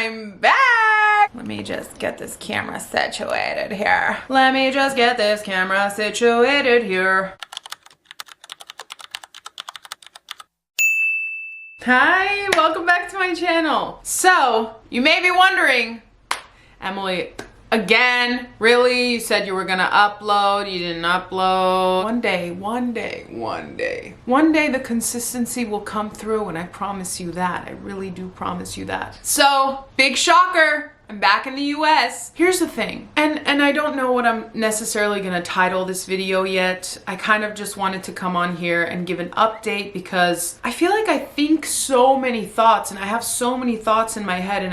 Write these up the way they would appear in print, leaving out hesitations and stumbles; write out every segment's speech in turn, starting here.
I'm back. Let me just get this camera situated here. Hi, welcome back to my channel. So, you may be wondering, Emily, again, really? You said you were gonna upload, you didn't upload. One day the consistency will come through, and I promise you that. I really do promise you that. So, big shocker. I'm back in the US. Here's the thing, and I don't know what I'm necessarily gonna title this video yet. I kind of just wanted to come on here and give an update because I feel like I think so many thoughts and I have so many thoughts in my head, and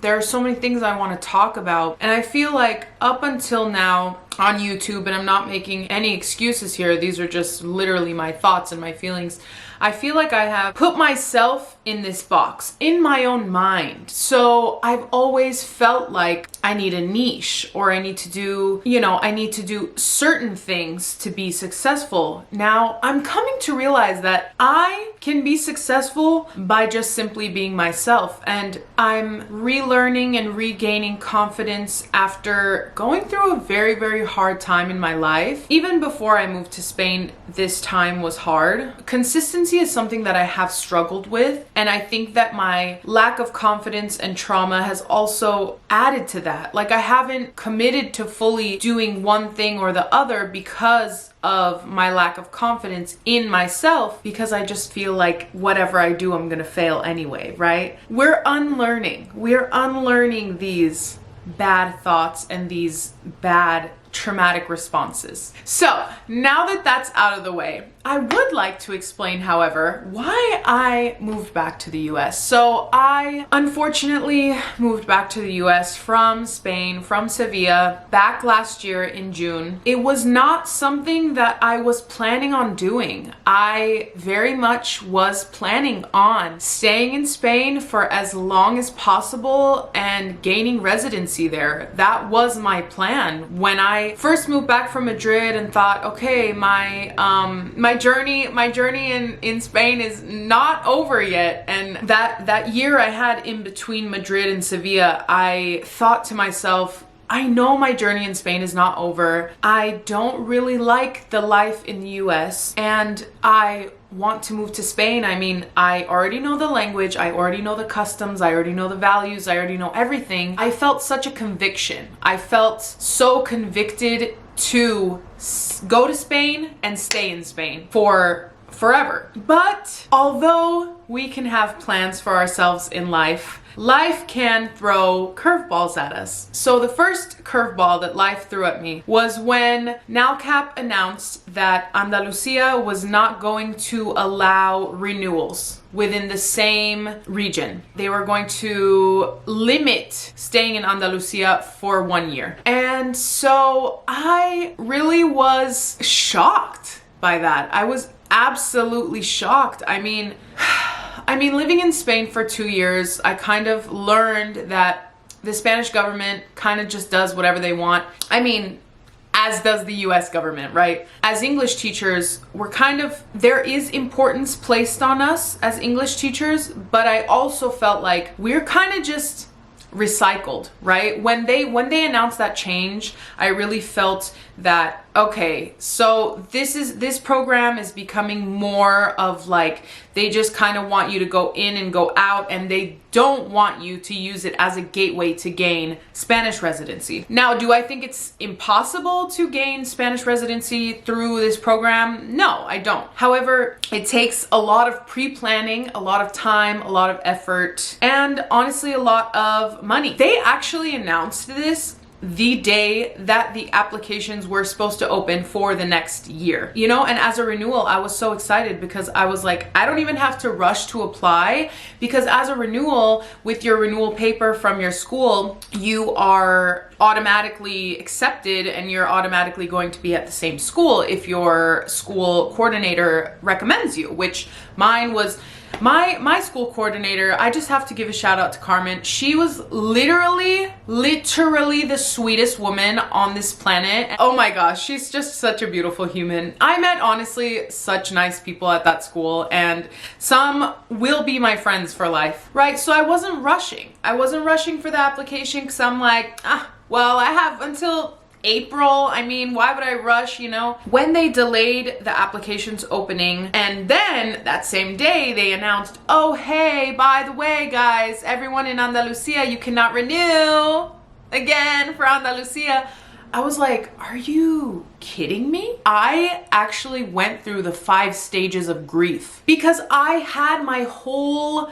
there are so many things I want to talk about. And I feel like up until now on YouTube, and I'm not making any excuses here, these are just literally my thoughts and my feelings. I feel like I have put myself in this box in my own mind. So I've always felt like I need a niche, or I need to do, I need to do certain things to be successful. Now I'm coming to realize that I can be successful by just simply being myself. And I'm relearning and regaining confidence after going through a very, very hard time in my life. Even before I moved to Spain, this time was hard. Consistency is something that I have struggled with, and I think that my lack of confidence and trauma has also added to that. Like, I haven't committed to fully doing one thing or the other because of my lack of confidence in myself, because I just feel like whatever I do, I'm gonna fail anyway, right? We're unlearning these bad thoughts and these bad traumatic responses. So now that that's out of the way, I would like to explain, however, why I moved back to the US. So I unfortunately moved back to the US from Spain, from Sevilla, back last year in June. It was not something that I was planning on doing. I very much was planning on staying in Spain for as long as possible and gaining residency there. That was my plan when I first moved back from Madrid and thought, okay, my journey in Spain is not over yet. And that year I had in between Madrid and Sevilla, I thought to myself, I know my journey in Spain is not over. I don't really like the life in the US, and I want to move to Spain. I mean, I already know the language, I already know the customs, I already know the values, I already know everything. I felt such a conviction. I felt so convicted to go to Spain and stay in Spain for forever. But although we can have plans for ourselves in life, life can throw curveballs at us. So the first curveball that life threw at me was when NALCAP announced that Andalusia was not going to allow renewals within the same region. They were going to limit staying in Andalusia for 1 year. And so I really was shocked by that. I was absolutely shocked. I mean, living in Spain for 2 years, I kind of learned that the Spanish government kind of just does whatever they want. I mean, as does the US government, right? As English teachers, there is importance placed on us as English teachers, but I also felt like we're kind of just recycled, right? When they announced that change, I really felt that, okay, so this program is becoming more of like, they just kind of want you to go in and go out, and they don't want you to use it as a gateway to gain Spanish residency. Now, do I think it's impossible to gain Spanish residency through this program? No, I don't. However, it takes a lot of pre-planning, a lot of time, a lot of effort, and honestly, a lot of money. They actually announced this the day that the applications were supposed to open for the next year, and as a renewal, I was so excited because I was like, I don't even have to rush to apply, because as a renewal, with your renewal paper from your school, you are automatically accepted and you're automatically going to be at the same school if your school coordinator recommends you, which mine was My school coordinator, I just have to give a shout out to Carmen. She was literally the sweetest woman on this planet. Oh my gosh, she's just such a beautiful human. I met honestly such nice people at that school, and some will be my friends for life, right? So I wasn't rushing. I wasn't rushing for the application because I'm like, well, I have until April. I mean, why would I rush, you know? When they delayed the applications opening, and then that same day they announced, oh hey, by the way guys, everyone in Andalusia, you cannot renew again for Andalusia. I was like, are you kidding me? I actually went through the 5 stages of grief because I had my whole,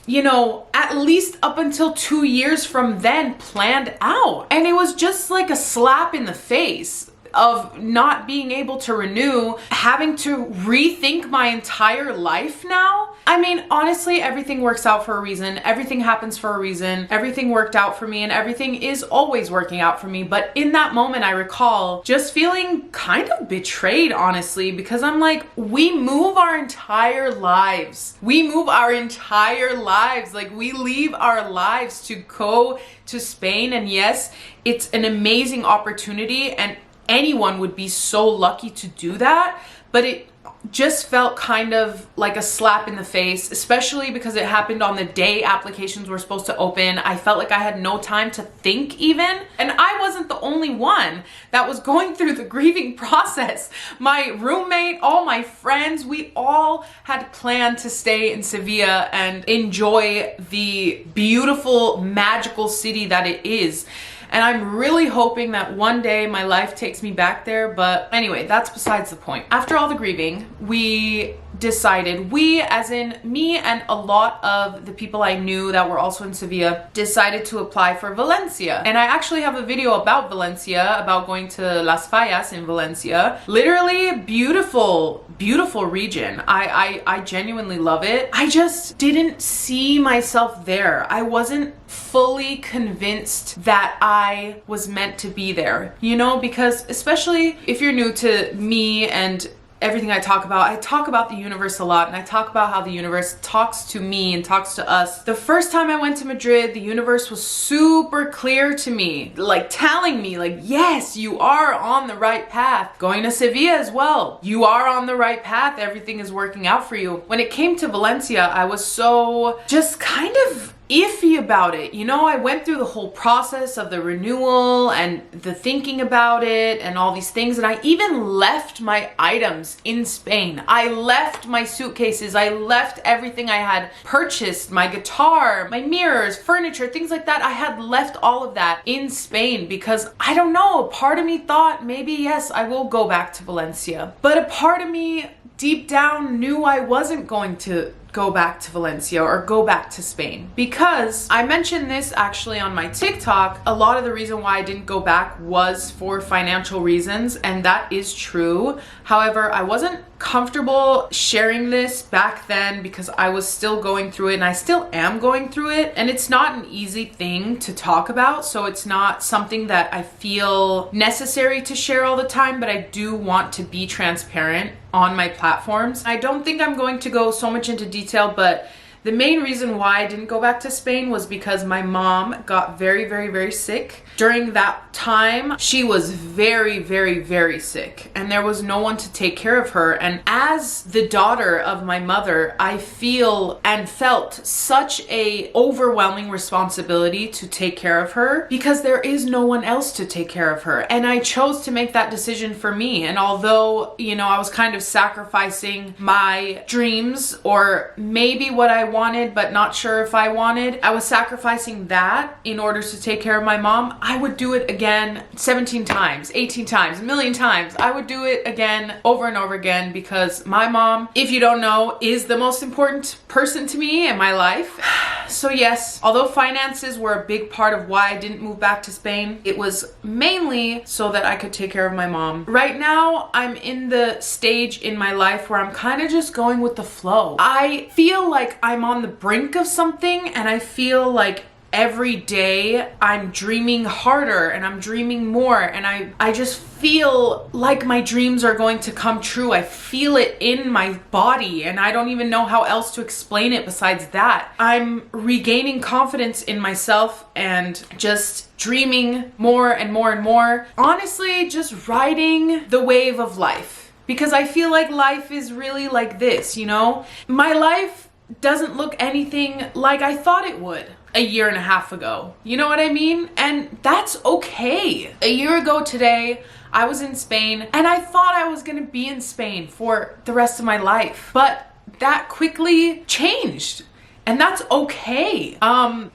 you know, at least up until 2 years from then planned out. And it was just like a slap in the face of not being able to renew, having to rethink my entire life now. I mean, honestly, everything works out for a reason. Everything happens for a reason. Everything worked out for me and everything is always working out for me. But in that moment, I recall just feeling kind of betrayed, honestly, because I'm like, we move our entire lives. We move our entire lives. Like, we leave our lives to go to Spain. And yes, it's an amazing opportunity and anyone would be so lucky to do that, but it just felt kind of like a slap in the face, especially because it happened on the day applications were supposed to open. I felt like I had no time to think even, and I wasn't the only one that was going through the grieving process. My roommate, all my friends, we all had planned to stay in Sevilla and enjoy the beautiful, magical city that it is. And I'm really hoping that one day my life takes me back there. But anyway, that's besides the point. After all the grieving, we decided, we as in me and a lot of the people I knew that were also in Sevilla, decided to apply for Valencia. And I actually have a video about Valencia, about going to Las Fallas in Valencia. Literally beautiful, beautiful region. I genuinely love it. I just didn't see myself there. I wasn't fully convinced that I was meant to be there, you know, because especially if you're new to me and everything I talk about the universe a lot, and I talk about how the universe talks to me and talks to us. The first time I went to Madrid, the universe was super clear to me, like telling me like, yes, you are on the right path. Going to Sevilla as well, you are on the right path. Everything is working out for you. When it came to Valencia, I was so just kind of iffy about it. You know, I went through the whole process of the renewal and the thinking about it and all these things, and I even left my items in Spain. I left my suitcases, I left everything I had purchased, my guitar, my mirrors, furniture, things like that. I had left all of that in Spain because I don't know, part of me thought maybe yes, I will go back to Valencia. But a part of me deep down knew I wasn't going to go back to Valencia or go back to Spain, because I mentioned this actually on my TikTok. A lot of the reason why I didn't go back was for financial reasons, and that is true. However, I wasn't comfortable sharing this back then because I was still going through it, and I still am going through it, and it's not an easy thing to talk about, so it's not something that I feel necessary to share all the time, but I do want to be transparent on my platforms. I don't think I'm going to go so much into detail, but the main reason why I didn't go back to Spain was because my mom got very, very, very sick. During that time, she was very, very, very sick, and there was no one to take care of her. And as the daughter of my mother, I feel and felt such a overwhelming responsibility to take care of her because there is no one else to take care of her. And I chose to make that decision for me. And although, you know, I was kind of sacrificing my dreams, or maybe what I wanted but not sure if I wanted, I was sacrificing that in order to take care of my mom. I would do it again 17 times, 18 times, a million times. I would do it again over and over again because my mom, if you don't know, is the most important person to me in my life. So yes, although finances were a big part of why I didn't move back to Spain, it was mainly so that I could take care of my mom. Right now, I'm in the stage in my life where I'm kind of just going with the flow. I feel like I'm on the brink of something, and I feel like every day I'm dreaming harder and I'm dreaming more, and I just feel like my dreams are going to come true. I feel it in my body, and I don't even know how else to explain it besides that. I'm regaining confidence in myself and just dreaming more and more and more. Honestly, just riding the wave of life, because I feel like life is really like this, you know? My life doesn't look anything like I thought it would a year and a half ago. You know what I mean? And that's okay. A year ago today, I was in Spain, and I thought I was gonna be in Spain for the rest of my life. But that quickly changed, and that's okay. One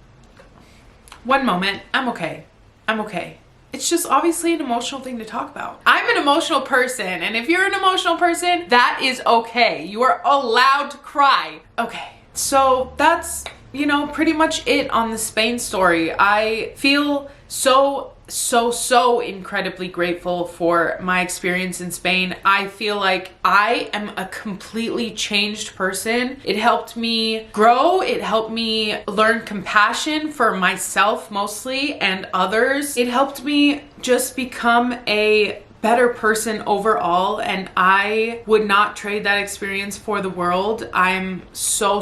moment, I'm okay. I'm okay. It's just obviously an emotional thing to talk about. I'm an emotional person, and if you're an emotional person, that is okay. You are allowed to cry. Okay, so that's, you know, pretty much it on the Spain story. I feel so incredibly grateful for my experience in Spain. I feel like I am a completely changed person. It helped me grow. It helped me learn compassion for myself mostly and others. It helped me just become a better person overall, and I would not trade that experience for the world. I'm so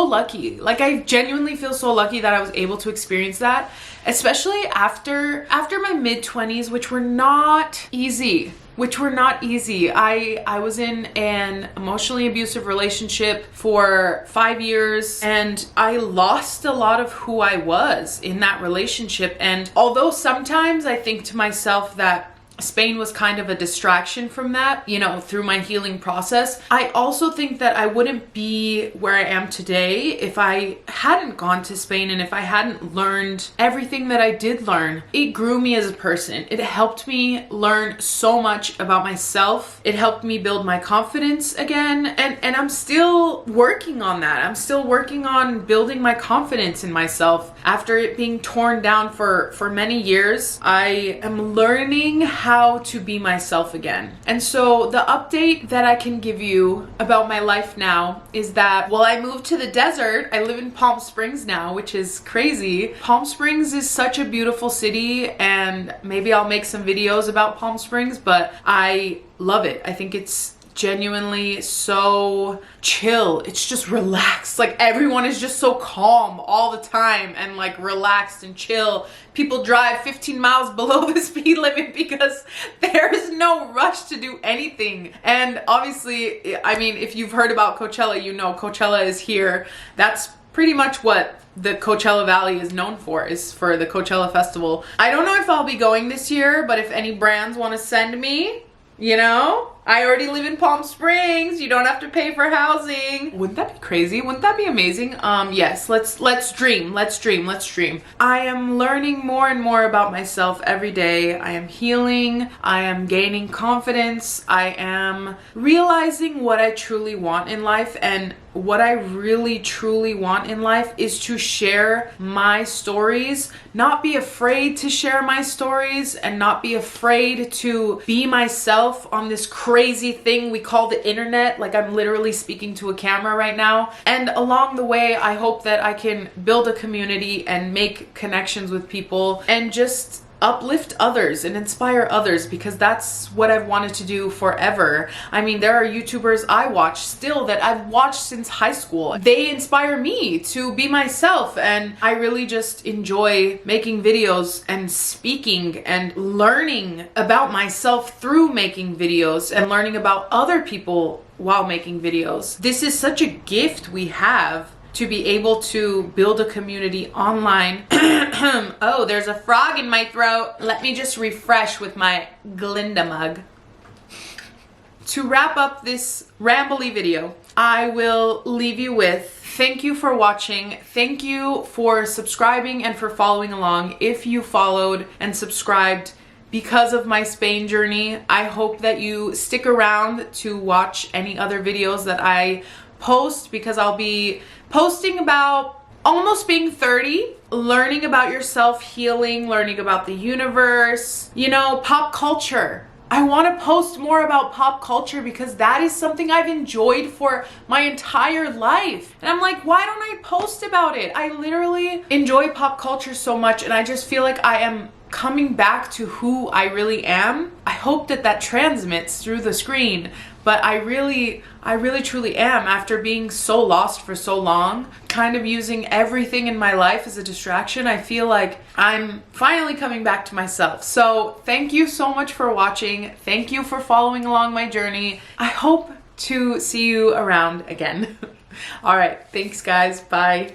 lucky. Like, I genuinely feel so lucky that I was able to experience that, especially after my mid-20s, which were not easy. I was in an emotionally abusive relationship for 5 years, and I lost a lot of who I was in that relationship. And although sometimes I think to myself that Spain was kind of a distraction from that, you know, through my healing process, I also think that I wouldn't be where I am today if I hadn't gone to Spain and if I hadn't learned everything that I did learn. It grew me as a person. It helped me learn so much about myself. It helped me build my confidence again, and I'm still working on that. I'm still working on building my confidence in myself. After it being torn down for many years, I am learning how to be myself again. And so the update that I can give you about my life now is that, well, I moved to the desert. I live in Palm Springs now, which is crazy. Palm Springs is such a beautiful city, and maybe I'll make some videos about Palm Springs, but I love it. I think it's genuinely so chill. It's just relaxed. Like, everyone is just so calm all the time and like relaxed and chill. People drive 15 miles below the speed limit because there is no rush to do anything. And obviously, I mean, if you've heard about Coachella, you know Coachella is here. That's pretty much what the Coachella Valley is known for, is for the Coachella Festival. I don't know if I'll be going this year, but if any brands want to send me, you know, I already live in Palm Springs. You don't have to pay for housing. Wouldn't that be crazy? Wouldn't that be amazing? Yes, let's dream. I am learning more and more about myself every day. I am healing. I am gaining confidence. I am realizing what I truly want in life, and what I really truly want in life is to share my stories, not be afraid to share my stories, and not be afraid to be myself on this crazy thing we call the internet. Like, I'm literally speaking to a camera right now. And along the way, I hope that I can build a community and make connections with people and just uplift others and inspire others, because that's what I've wanted to do forever. I mean, there are YouTubers I watch still that I've watched since high school. They inspire me to be myself, and I really just enjoy making videos and speaking and learning about myself through making videos and learning about other people while making videos. This is such a gift we have, to be able to build a community online. Oh, there's a frog in my throat. Let me just refresh with my Glinda mug. To wrap up this rambly video, I will leave you with, thank you for watching. Thank you for subscribing and for following along. If you followed and subscribed because of my Spain journey, I hope that you stick around to watch any other videos that I post, because I'll be posting about almost being 30, learning about yourself, healing, learning about the universe, you know, pop culture. I want to post more about pop culture because that is something I've enjoyed for my entire life. And I'm like, why don't I post about it? I literally enjoy pop culture so much, and I just feel like I am coming back to who I really am. I hope that that transmits through the screen, but I really truly am, after being so lost for so long, kind of using everything in my life as a distraction. I feel like I'm finally coming back to myself. So thank you so much for watching. Thank you for following along my journey. I hope to see you around again. All right, thanks guys, bye.